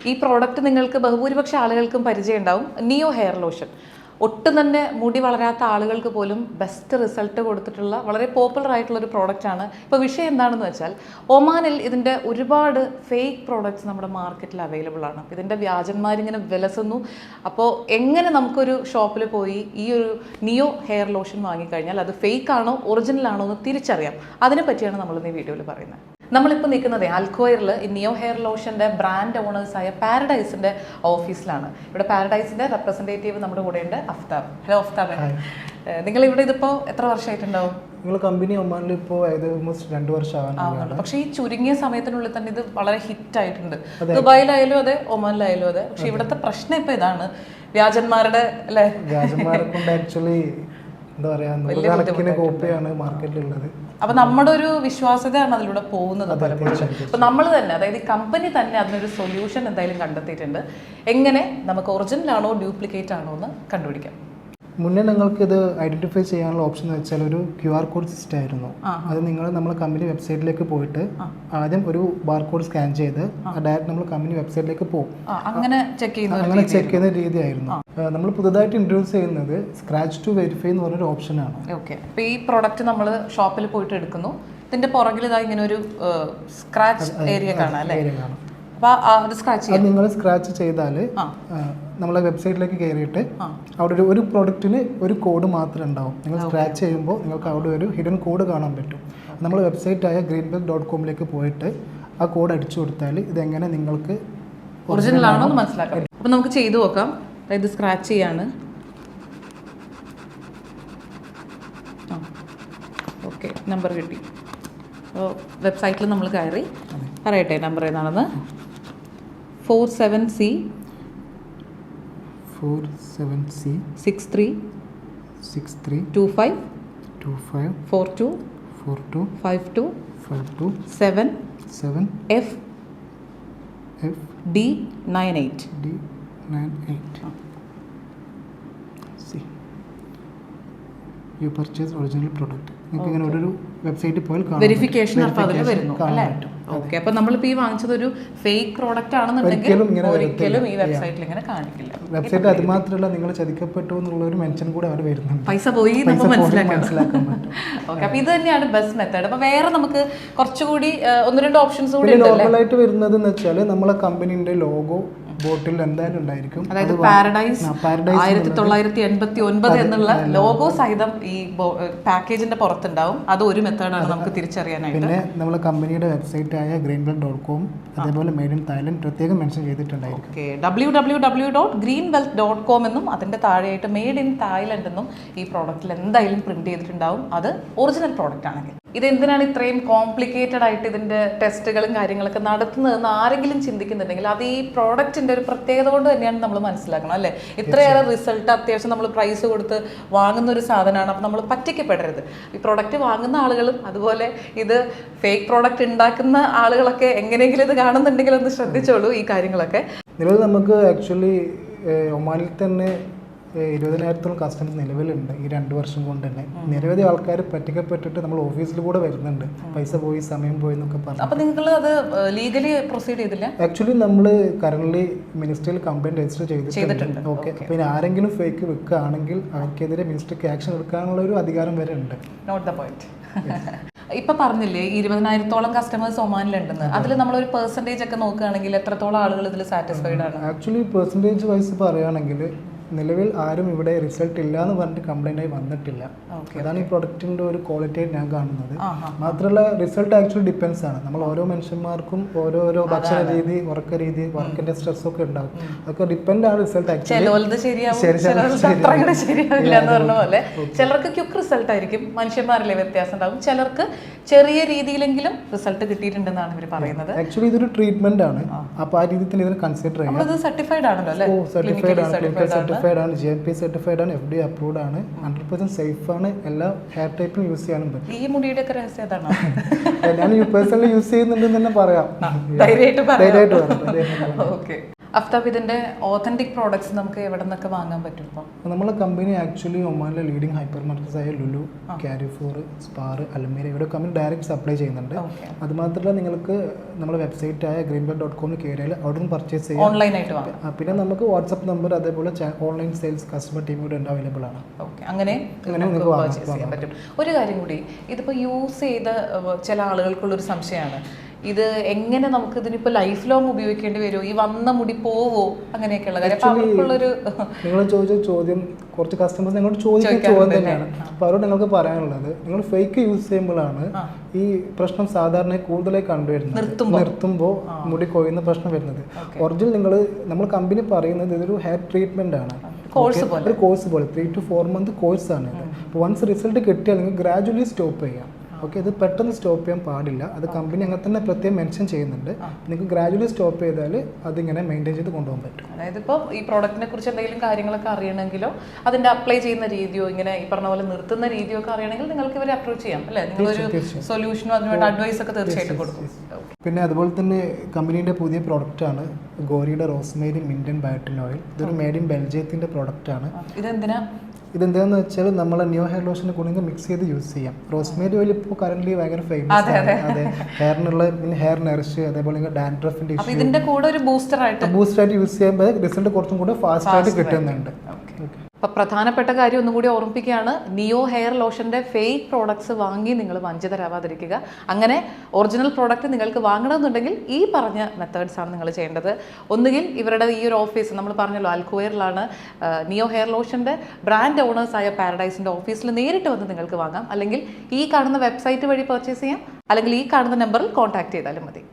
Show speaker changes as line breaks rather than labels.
ഈ പ്രോഡക്റ്റ് നിങ്ങൾക്ക് ബഹുഭൂരിപക്ഷ ആളുകൾക്കും പരിചയം ഉണ്ടാവും. നിയോ ഹെയർ ലോഷൻ ഒട്ടും തന്നെ മുടി വളരാത്ത ആളുകൾക്ക് പോലും ബെസ്റ്റ് റിസൾട്ട് കൊടുത്തിട്ടുള്ള വളരെ പോപ്പുലർ ആയിട്ടുള്ള ഒരു പ്രോഡക്റ്റാണ്. ഇപ്പോൾ വിഷയം എന്താണെന്ന് വെച്ചാൽ ഒമാനിൽ ഇതിൻ്റെ ഒരുപാട് ഫേക്ക് പ്രോഡക്റ്റ്സ് നമ്മുടെ മാർക്കറ്റിൽ അവൈലബിൾ ആണ്. ഇതിൻ്റെ വ്യാജന്മാരിങ്ങനെ വിലസുന്നു. അപ്പോൾ എങ്ങനെ നമുക്കൊരു ഷോപ്പിൽ പോയി ഈ ഒരു നിയോ ഹെയർ ലോഷൻ വാങ്ങിക്കഴിഞ്ഞാൽ അത് ഫേക്ക് ആണോ ഒറിജിനൽ ആണോ എന്ന് തിരിച്ചറിയാം, അതിനെ പറ്റിയാണ് നമ്മളിന്ന് ഈ വീഡിയോയിൽ പറയുന്നത്. നമ്മളിപ്പോൾ നിൽക്കുന്നത് അൽക്വയറിൽ ഈ നിയോ ഹെയർ ലോഷൻ്റെ ബ്രാൻഡ് ഓണേഴ്സായ പാരഡൈസിൻ്റെ ഓഫീസിലാണ്. ഇവിടെ പാരഡൈസിൻ്റെ റെപ്രസെൻറ്റേറ്റീവ് നമ്മുടെ കൂടെയുണ്ട്, അഫ്താബ്. ഹലോ അഫ്താബ്, നിങ്ങൾ ഇവിടെ ഇതിപ്പോൾ എത്ര വർഷമായിട്ടുണ്ടാവും?
നിങ്ങൾ കമ്പനി ഒമാനിൽ ഇപ്പോൾ ഓൾമോസ്റ്റ് 2 വർഷം ആവുന്നുണ്ട്.
പക്ഷേ ഈ ചുരുങ്ങിയ സമയത്തിനുള്ളിൽ തന്നെ ഇത് വളരെ ഹിറ്റ് ആയിട്ടുണ്ട്. ദുബായിലായാലും അതെ, ഒമാനിലായാലും അതെ. പക്ഷേ ഇവിടുത്തെ പ്രശ്നം ഇപ്പോൾ ഇതാണ്, വ്യാജന്മാരുടെ അല്ലേ,
വ്യാജന്മാരെ കൊണ്ട് ആക്ച്വലി എന്താ പറയാ, നൂറുകണക്കിന് കോപ്പിയാണ് മാർക്കറ്റിലുള്ളത്.
അപ്പൊ നമ്മുടെ ഒരു വിശ്വാസ്യതയാണ് അതിലൂടെ പോകുന്നത് പലപ്പോഴും. അപ്പൊ നമ്മൾ തന്നെ, അതായത് ഈ കമ്പനി തന്നെ അതിനൊരു സൊല്യൂഷൻ എന്തായാലും കണ്ടെത്തിയിട്ടുണ്ട്. എങ്ങനെ നമുക്ക് ഒറിജിനൽ ആണോ ഡ്യൂപ്ലിക്കേറ്റ് ആണോ എന്ന് കണ്ടുപിടിക്കാം.
മുന്നേ നിങ്ങൾക്ക് ഇത് ഐഡന്റിഫൈ ചെയ്യാനുള്ള ഓപ്ഷൻ എന്ന് വെച്ചാൽ ഒരു QR കോഡ് സിസ്റ്റം ആയിരുന്നു. അത് നിങ്ങൾ നമ്മളെ കമ്പനി വെബ്സൈറ്റിലേക്ക് പോയിട്ട് ആദ്യം ഒരു ബാർകോഡ് സ്കാൻ ചെയ്ത് ഡയറക്റ്റ് നമ്മൾ കമ്പനി വെബ്സൈറ്റിലേക്ക് പോകും.
അങ്ങനെ ചെക്ക്
ചെയ്യുന്ന രീതിയായിരുന്നു. നമ്മൾ പുതുതായിട്ട് ഇൻട്രൊഡ്യൂസ് ചെയ്യുന്നത് സ്ക്രാച്ച് ടു വെരിഫൈ എന്ന് പറഞ്ഞൊരു ഓപ്ഷനാണ്.
ഓക്കെ, അപ്പോൾ ഈ പ്രോഡക്റ്റ് നമ്മൾ ഷോപ്പിൽ പോയിട്ട് എടുക്കുന്നു. ഇതിന്റെ പുറകിൽ ഇതാ ഇങ്ങനെ ഒരു സ്ക്രാച്ച് ഏരിയ കാണാം അല്ലേ?
നിങ്ങൾ സ്ക്രാച്ച് ചെയ്താൽ നമ്മളെ വെബ്സൈറ്റിലേക്ക് കയറിയിട്ട് അവിടെ ഒരു പ്രോഡക്റ്റിന് ഒരു കോഡ് മാത്രമേ ഉണ്ടാവും. നിങ്ങൾ സ്ക്രാച്ച് ചെയ്യുമ്പോൾ നിങ്ങൾക്ക് അവിടെ ഒരു ഹിഡൻ കോഡ് കാണാൻ പറ്റും. നമ്മൾ വെബ്സൈറ്റായ greenbelt.com പോയിട്ട് ആ കോഡ് അടിച്ചു കൊടുത്താൽ ഇതെങ്ങനെ നിങ്ങൾക്ക്
ഒറിജിനൽ ആണോ എന്ന് മനസ്സിലാക്കാം. അപ്പോൾ നമുക്ക് ചെയ്തു നോക്കാം. അതായത് സ്ക്രാച്ച് ചെയ്യാണ്. ഓക്കെ, നമ്പർ കിട്ടി. അപ്പോൾ വെബ്സൈറ്റിൽ നമ്മൾ കയറി പറയട്ടെ നമ്പർ ഏതാണെന്ന്. 47C 63 25 42 52 7 F D98.
You purchase original product. നിങ്ങൾക്ക് ഇങ്ങനെ ഒരു വെബ്സൈറ്റിൽ പോയാൽ
വെരിഫിക്കേഷൻ അപ്പോൾ അതിൽ വരുന്നു അല്ലേ? ഓക്കെ, അപ്പോൾ നമ്മളിപ്പോൾ ഈ വാങ്ങിച്ചത് ഒരു ഫേക്ക് പ്രോഡക്റ്റ് ആണെന്നുണ്ടെങ്കിൽ ഒരിക്കലും ഈ വെബ്സൈറ്റിൽ ഇങ്ങനെ കാണിക്കില്ല.
വെബ്സൈറ്റ് അത് മാത്രമല്ല, നിങ്ങൾ ചതിക്കപ്പെട്ടു എന്നുള്ള ഒരു മെൻഷൻ കൂടെ അവർ വരുന്നുണ്ട്.
പൈസ പോയി നമുക്ക് മനസ്സിലാക്കാൻ പറ്റും. ഓക്കെ, അപ്പോൾ ഇത് തന്നെയാണ് ബെസ്റ്റ് മെത്തേഡ്. അപ്പോൾ വേറെ നമുക്ക് കുറച്ചുകൂടി 1-2 ഓപ്ഷൻസ് കൂടി
നോർമലായിട്ട് വരുന്നത് എന്ന് വെച്ചാൽ നമ്മളെ കമ്പനീൻ്റെ ലോഗോ ബോട്ടിൽ എന്തായാലും ഉണ്ടായിരിക്കും.
അതായത് പാരഡൈസ് 1989 എന്നുള്ള ലോഗോ സഹിതം ഈ പാക്കേജിന്റെ പുറത്തുണ്ടാവും. അത് ഒരു മെത്തേഡാണ് നമുക്ക് തിരിച്ചറിയാനായിട്ട്.
പിന്നെ നമ്മളെ കമ്പനിയുടെ വെബ്സൈറ്റായ greenbelt.com അതേപോലെ മെയ്ഡ് ഇൻ തായ്ലൻഡ് പ്രത്യേകം മെൻഷൻ ചെയ്തിട്ടുണ്ടായിരിക്കും.
ഓക്കെ, www.greenbelt.com എന്നും അതിന്റെ താഴെയായിട്ട് മെയ്ഡ് ഇൻ തായ്ലൻഡ് എന്നും ഈ പ്രോഡക്റ്റിൽ എന്തായാലും പ്രിന്റ് ചെയ്തിട്ടുണ്ടാവും. അത് ഒറിജിനൽ പ്രോഡക്റ്റ് ആണെങ്കിൽ. ഇതെന്തിനാണ് ഇത്രയും കോംപ്ലിക്കേറ്റഡ് ആയിട്ട് ഇതിന്റെ ടെസ്റ്റുകളും കാര്യങ്ങളൊക്കെ നടത്തുന്നതെന്ന് ആരെങ്കിലും ചിന്തിക്കുന്നുണ്ടെങ്കിൽ അത് ഈ പ്രോഡക്റ്റിന്റെ ഒരു പ്രത്യേകത കൊണ്ട് തന്നെയാണ് നമ്മൾ മനസ്സിലാക്കണം അല്ലേ? ഇത്രയേറെ റിസൾട്ട് അത്യാവശ്യം നമ്മൾ പ്രൈസ് കൊടുത്ത് വാങ്ങുന്ന ഒരു സാധനമാണ്. അപ്പം നമ്മൾ പറ്റിക്കപ്പെടരുത്. ഈ പ്രോഡക്റ്റ് വാങ്ങുന്ന ആളുകളും അതുപോലെ ഇത് ഫേക്ക് പ്രോഡക്റ്റ് ഉണ്ടാക്കുന്ന ആളുകളൊക്കെ എങ്ങനെയെങ്കിലും ഇത് കാണുന്നുണ്ടെങ്കിൽ ഒന്ന് ശ്രദ്ധിച്ചോളൂ ഈ കാര്യങ്ങളൊക്കെ.
നിലവിൽ നമുക്ക് ആക്ച്വലി ഒമാനിൽ തന്നെ 20,000-ഓളം കസ്റ്റമേഴ്സ് നിലവിലുണ്ട്. ഈ 2 വർഷം കൊണ്ട് തന്നെ നിരവധി ആൾക്കാർ പറ്റിക്കപ്പെട്ടിട്ട് നമ്മൾ ഓഫീസിൽ കൂടെ വരുന്നുണ്ട്. പൈസ പോയി, സമയം പോയി എന്നൊക്കെ പറഞ്ഞു.
അപ്പോൾ നിങ്ങൾ അത് ലീഗലി പ്രൊസീഡ് ചെയ്തില്ല?
ആക്ച്വലി നമ്മൾ കറന്റ് മിനിസ്ട്രിയിൽ കംപ്ലൈന്റ് രജിസ്റ്റർ ചെയ്തിട്ടുണ്ട്. ഓക്കെ, പിന്നെ ആരെങ്കിലും ഫേക്ക് വെക്കുകയാണെങ്കിൽ അവർക്കെതിരെ മിനിസ്ട്രിക്ക് ആക്ഷൻ എടുക്കാനുള്ള ഒരു അധികാരം വരെ ഉണ്ട്.
Note the point. ഇപ്പൊ പറഞ്ഞില്ലേ 20,000-ഓളം കസ്റ്റമേഴ്സ് ഒമാനിലുണ്ടെന്ന്. അതിൽ നമ്മളൊരു പെർസെന്റേജ് ഒക്കെ നോക്കുകയാണെങ്കിൽ എത്രത്തോളം ആളുകൾ ഇതിൽ സാറ്റിസ്ഫൈഡ് ആണ്?
ആക്ച്വലി പെർസെന്റേജ് വൈസ് പറയുകയാണെങ്കിൽ നിലവിൽ ആരും ഇവിടെ റിസൾട്ട് ഇല്ല എന്ന് പറഞ്ഞിട്ട് കംപ്ലൈൻ്റ് ആയി വന്നിട്ടില്ല. അതാണ് ഈ പ്രൊഡക്റ്റിൻ്റെ ഒരു ക്വാളിറ്റി ഞാൻ കാണുന്നത്. മാത്രമല്ല റിസൾട്ട് ആക്ച്വലി ഡിപ്പെൻസ് ആണ്. നമ്മൾ ഓരോ മനുഷ്യന്മാർക്കും ഓരോരോ ഭക്ഷണ രീതി, ഉറക്ക രീതി, വർക്കിന്റെ സ്ട്രെസ് ഒക്കെ ഉണ്ടാകും. അതൊക്കെ ഡിപ്പെൻഡ് ആണ് റിസൾട്ട് ആക്ച്വലി.
ചിലർക്ക് ക്വിക്ക് റിസൾട്ട് ആയിരിക്കും, മനുഷ്യന്മാരിലെ വ്യത്യാസം ഉണ്ടാകും. ചിലർക്ക് ചെറിയ രീതിയിലെങ്കിലും റിസൾട്ട് കിട്ടിയിട്ടുണ്ടെന്നാണ് ഇവർ പറയുന്നത്.
ആക്ച്വലി ഇതൊരു ട്രീറ്റ്മെന്റ് ആണ്. അപ്പോൾ ആ രീതിയിൽ തന്നെ ഇതിനെ കൺസിഡർ ചെയ്യാം.
ഇത് സർട്ടിഫൈഡ് ആണല്ലോ അല്ലേ?
സർട്ടിഫൈഡ് ആണ്, GMP സർട്ടിഫൈഡ് ആണ്, FDA അപ്രൂവ്ഡ് ആണ്, 100% സേഫ് ആണ്. എല്ലാ ഹെയർ ടൈപ്പിനും യൂസ് ചെയ്യാനും പറ്റും.
ഈ മുടിയുടെ ഒക്കെ രഹസ്യം അതാണോ?
ഞാൻ പേഴ്സണലി യൂസ് ചെയ്യുന്നുണ്ടെന്ന് തന്നെ പറയാം.
ധൈര്യമായിട്ട് പറയാം.
ഓക്കെ.
അഫ്താബ്, ഇതിന്റെ ഓതന്റിക് പ്രോഡക്ട്സ് നമുക്ക് എവിടെ നിന്നൊക്കെ വാങ്ങാൻ പറ്റും ഇപ്പോൾ?
നമ്മളെ കമ്പനി ആക്ച്വലി ഒമാനിലെ ലീഡിംഗ് ഹൈപ്പർ മാർക്കറ്റ്സ് ആയ ലുലു, കാരിഫോർ, സ്പാർ, അൽമീര ഇവിടെ കമ്പനി ഡയറക്റ്റ് സപ്ലൈ ചെയ്യുന്നുണ്ട്. അതുമാത്രമല്ല നിങ്ങൾക്ക് നമ്മുടെ വെബ്സൈറ്റ് ആയ greenbird.com കയറിയാൽ അവിടെ നിന്ന് പർച്ചേസ് ചെയ്യാം,
ഓൺലൈനായിട്ട് വാങ്ങാം.
പിന്നെ നമുക്ക് വാട്സപ്പ് നമ്പർ അതേപോലെ ഓൺലൈൻ സെയിൽസ് കസ്റ്റമർ ടീം ഇവിടെ അവൈലബിൾ ആണ്.
ഓക്കെ, അങ്ങനെ പർച്ചേസ് ചെയ്യാൻ പറ്റും. ഒരു കാര്യം കൂടി, ഇതിപ്പോൾ യൂസ് ചെയ്ത ചില ആളുകൾക്കുള്ളൊരു സംശയമാണ്, ഇത് എങ്ങനെ നമുക്ക് ഇതിനിപ്പോൾ ലൈഫ് ലോങ് ഉപയോഗിക്കേണ്ടി വരുമോ, ഈ വന്ന മുടി പോവോ, അങ്ങനെയൊക്കെയുള്ള കാര്യം. അപ്പോൾ അവർക്കുള്ളൊരു
നിങ്ങൾ ചോദിച്ച ചോദ്യം കുറച്ച് കസ്റ്റമേഴ്സ് നിങ്ങളോട് ചോദിക്കുന്ന ചോദ്യം തന്നെയാണ്. അപ്പോൾ അവരോട് നിങ്ങൾക്ക് പറയാനുള്ളത്, നിങ്ങൾ ഫേക്ക് യൂസ് ചെയ്യുമ്പോഴാണ് ഈ പ്രശ്നം സാധാരണ കൂടുതലായി കണ്ടുവരുന്നത്. നിർത്തുമ്പോൾ മുടി കൊയ്യുന്ന പ്രശ്നം വരുന്നത്. ഒറിജിനൽ നമ്മൾ കമ്പനി പറയുന്നത് ഇതൊരു ഹെയർ ട്രീറ്റ്മെന്റ് ആണ്, ഒരു കോഴ്സ് പോലെ 3 to 4 month കോഴ്സാണ് ഇത്. അപ്പോൾ വൺസ് റിസൾട്ട് കിട്ടിയാൽ നിങ്ങൾ ഗ്രാജുവലി സ്റ്റോപ്പ് ചെയ്യാം. ഓക്കെ, ഇത് പെട്ടെന്ന് സ്റ്റോപ്പ് ചെയ്യാൻ പാടില്ല. അത് കമ്പനി അങ്ങനെ തന്നെ പ്രത്യേകം മെൻഷൻ ചെയ്യുന്നുണ്ട്. നിങ്ങൾക്ക് ഗ്രാജുവലി സ്റ്റോപ്പ് ചെയ്താൽ അതിങ്ങനെ മെയിൻറ്റെയിൻ ചെയ്ത് കൊണ്ടുപോകാൻ പറ്റും.
അതായത് ഇപ്പോൾ ഈ പ്രോഡക്റ്റിനെ കുറിച്ച് എന്തെങ്കിലും കാര്യങ്ങളൊക്കെ അറിയണമെങ്കിലോ അതിൻ്റെ അപ്ലൈ ചെയ്യുന്ന രീതിയോ ഇങ്ങനെ ഈ പറഞ്ഞ പോലെ നിർത്തുന്ന രീതിയോ ഒക്കെ അറിയണമെങ്കിൽ നിങ്ങൾക്ക് ഇവരെ അപ്രോച്ച് ചെയ്യാം അല്ലേ? നിങ്ങളൊരു സൊല്യൂഷനോ അതിനുവേണ്ട അഡ്വൈസ് ഒക്കെ തീർച്ചയായിട്ടും കൊടുക്കും.
പിന്നെ അതുപോലെ തന്നെ കമ്പനീൻ്റെ പുതിയ പ്രോഡക്റ്റാണ് ഗോരിയുടെ റോസ്മേരി മിൻറ്റ് ബയോട്ടിൻ ഓയിൽ. ഇതൊരു മെയ്ഡ് ഇൻ ബെൽജിയത്തിൻ്റെ പ്രോഡക്റ്റാണ്. ഇതെന്താണെന്ന് വെച്ചാൽ നമ്മളെ ന്യൂ ഹെയർ ലോഷനെ കൂടെ മിക്സ് ചെയ്ത് യൂസ് ചെയ്യാം. റോസ്മേരി ഓയിൽ ഇപ്പോൾ കറന്റ് ഭയങ്കര ഫേമസ് ആണ്. അതെ, ഹെയറിനുള്ള പിന്നെ ഹെയർ നറിഷ് അതേപോലെ ഡാൻഡ്രഫിന്റെ ഇഷ്യൂ
ഇതിന്റെ കൂടെ ഒരു ബൂസ്റ്റർ ആയിട്ട്
യൂസ് ചെയ്യുമ്പോൾ റിസൾട്ട് കുറച്ചും കൂടെ ഫാസ്റ്റ് ആയിട്ട് കിട്ടുന്നുണ്ട്.
അപ്പോൾ പ്രധാനപ്പെട്ട കാര്യം ഒന്നും കൂടി ഓർമ്മിപ്പിക്കുകയാണ്, നിയോ ഹെയർ ലോഷൻ്റെ ഫേക്ക് പ്രോഡക്ട്സ് വാങ്ങി നിങ്ങൾ വഞ്ചിതരാവാതിരിക്കുക. അങ്ങനെ ഒറിജിനൽ പ്രോഡക്റ്റ് നിങ്ങൾക്ക് വാങ്ങണമെന്നുണ്ടെങ്കിൽ ഈ പറഞ്ഞ മെത്തേഡ്സാണ് നിങ്ങൾ ചെയ്യേണ്ടത്. ഒന്നുകിൽ ഇവരുടെ ഈ ഒരു ഓഫീസ് നമ്മൾ പറഞ്ഞല്ലോ അൽക്കുവയറിലാണ് നിയോ ഹെയർ ലോഷൻ്റെ ബ്രാൻഡ് ഓണേഴ്സായ പാരഡൈസിൻ്റെ ഓഫീസിൽ നേരിട്ട് വന്ന് നിങ്ങൾക്ക് വാങ്ങാം, അല്ലെങ്കിൽ ഈ കാണുന്ന വെബ്സൈറ്റ് വഴി പർച്ചേസ് ചെയ്യാം, അല്ലെങ്കിൽ ഈ കാണുന്ന നമ്പറിൽ കോൺടാക്ട് ചെയ്താലും മതി.